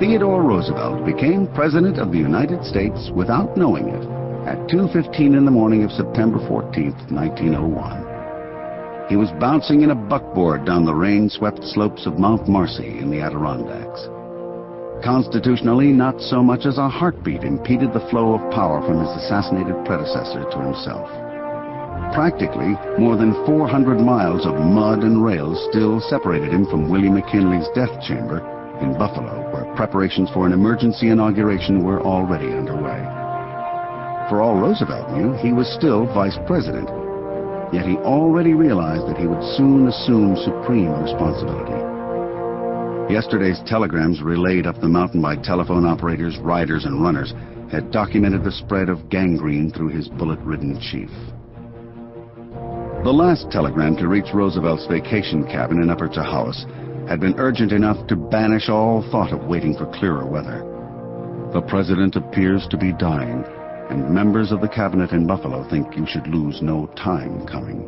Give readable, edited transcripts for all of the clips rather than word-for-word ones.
Theodore Roosevelt became President of the United States without knowing it at 2:15 in the morning of September 14th, 1901. He was bouncing in a buckboard down the rain-swept slopes of Mount Marcy in the Adirondacks. Constitutionally, not so much as a heartbeat impeded the flow of power from his assassinated predecessor to himself. Practically, more than 400 miles of mud and rails still separated him from William McKinley's death chamber in Buffalo, where preparations for an emergency inauguration were already underway. For all Roosevelt knew, he was still vice president, yet he already realized that he would soon assume supreme responsibility. Yesterday's telegrams relayed up the mountain by telephone operators, riders, and runners had documented the spread of gangrene through his bullet-ridden chief. The last telegram to reach Roosevelt's vacation cabin in Upper Tahoe had been urgent enough to banish all thought of waiting for clearer weather. The president appears to be dying, and members of the cabinet in Buffalo think you should lose no time coming.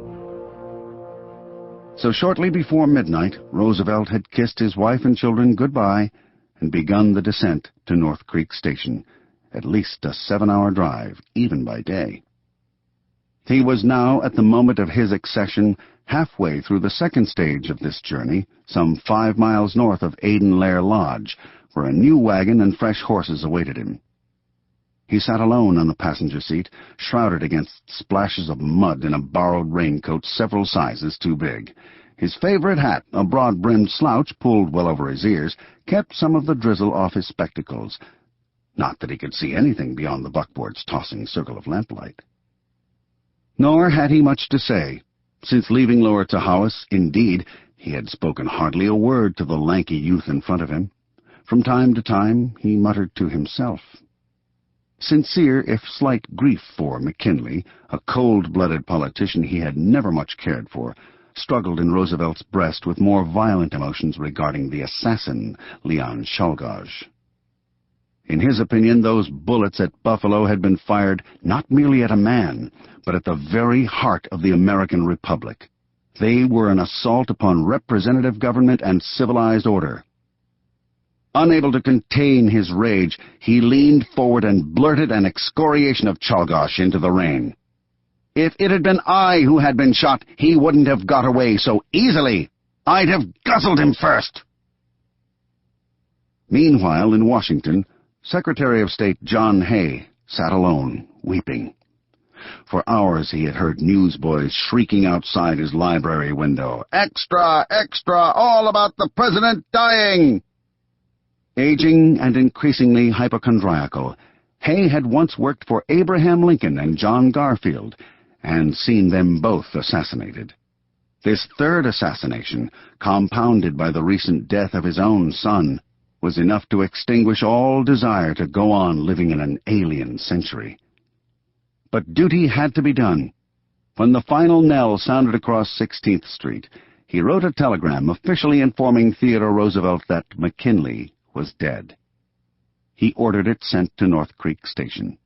So shortly before midnight, Roosevelt had kissed his wife and children goodbye and begun the descent to North Creek Station, at least a 7-hour drive, even by day. He was now, at the moment of his accession, halfway through the second stage of this journey, some 5 miles north of Lair Lodge, where a new wagon and fresh horses awaited him. He sat alone on the passenger seat, shrouded against splashes of mud in a borrowed raincoat several sizes too big. His favorite hat, a broad-brimmed slouch pulled well over his ears, kept some of the drizzle off his spectacles. Not that he could see anything beyond the buckboard's tossing circle of lamplight. Nor had he much to say. Since leaving Lower Tahoe, indeed, he had spoken hardly a word to the lanky youth in front of him. From time to time he muttered to himself. Sincere, if slight grief for McKinley, a cold-blooded politician he had never much cared for, struggled in Roosevelt's breast with more violent emotions regarding the assassin, Leon Czolgosz. In his opinion, those bullets at Buffalo had been fired not merely at a man, but at the very heart of the American Republic. They were an assault upon representative government and civilized order. Unable to contain his rage, he leaned forward and blurted an excoriation of Czolgosz into the rain. If it had been I who had been shot, he wouldn't have got away so easily. I'd have guzzled him first. Meanwhile, in Washington, Secretary of State John Hay sat alone, weeping. For hours he had heard newsboys shrieking outside his library window, "Extra! Extra! All about the president dying!" Aging and increasingly hypochondriacal, Hay had once worked for Abraham Lincoln and John Garfield, and seen them both assassinated. This third assassination, compounded by the recent death of his own son, was enough to extinguish all desire to go on living in an alien century. But duty had to be done. When the final knell sounded across 16th Street, he wrote a telegram officially informing Theodore Roosevelt that McKinley was dead. He ordered it sent to North Creek Station.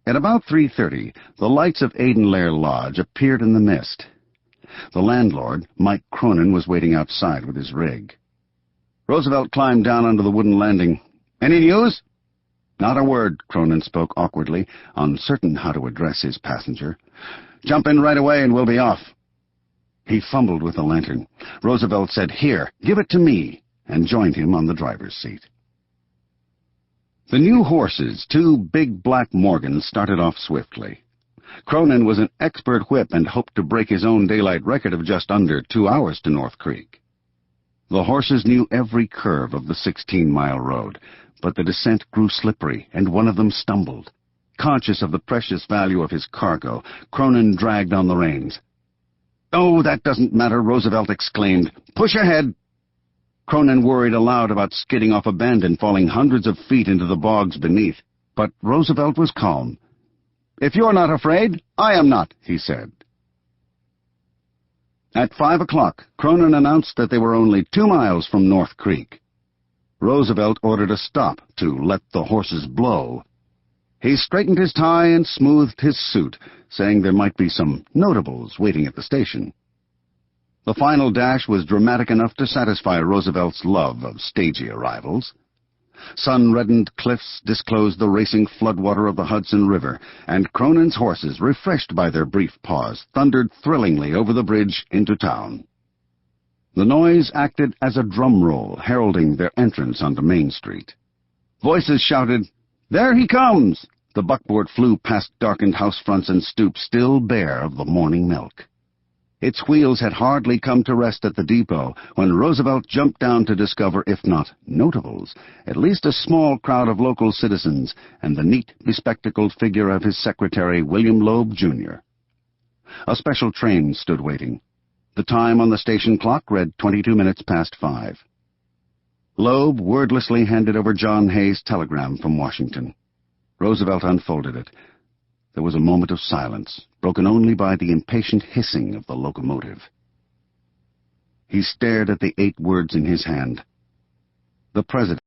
At about 3:30, the lights of Lair Lodge appeared in the mist. The landlord, Mike Cronin, was waiting outside with his rig. Roosevelt climbed down onto the wooden landing. "Any news?" "Not a word," Cronin spoke awkwardly, uncertain how to address his passenger. "Jump in right away and we'll be off." He fumbled with the lantern. Roosevelt said, "Here, give it to me," and joined him on the driver's seat. The new horses, 2 big black Morgans, started off swiftly. Cronin was an expert whip and hoped to break his own daylight record of just under 2 hours to North Creek. The horses knew every curve of the 16-mile road, but the descent grew slippery, and one of them stumbled. Conscious of the precious value of his cargo, Cronin dragged on the reins. "Oh, that doesn't matter," Roosevelt exclaimed. "Push ahead." Cronin worried aloud about skidding off a bend and falling hundreds of feet into the bogs beneath, but Roosevelt was calm. "If you're not afraid, I am not," he said. At 5 o'clock, Cronin announced that they were only 2 miles from North Creek. Roosevelt ordered a stop to let the horses blow. He straightened his tie and smoothed his suit, saying there might be some notables waiting at the station. The final dash was dramatic enough to satisfy Roosevelt's love of stagey arrivals. Sun-reddened cliffs disclosed the racing floodwater of the Hudson River, and Cronin's horses, refreshed by their brief pause, thundered thrillingly over the bridge into town. The noise acted as a drum roll, heralding their entrance onto Main Street. Voices shouted, "There he comes!" The buckboard flew past darkened house fronts and stoops, still bare of the morning milk. Its wheels had hardly come to rest at the depot when Roosevelt jumped down to discover, if not notables, at least a small crowd of local citizens and the neat, bespectacled figure of his secretary, William Loeb, Jr. A special train stood waiting. The time on the station clock read 22 minutes past 5. Loeb wordlessly handed over John Hay's telegram from Washington. Roosevelt unfolded it. There was a moment of silence, broken only by the impatient hissing of the locomotive. He stared at the 8 words in his hand. The President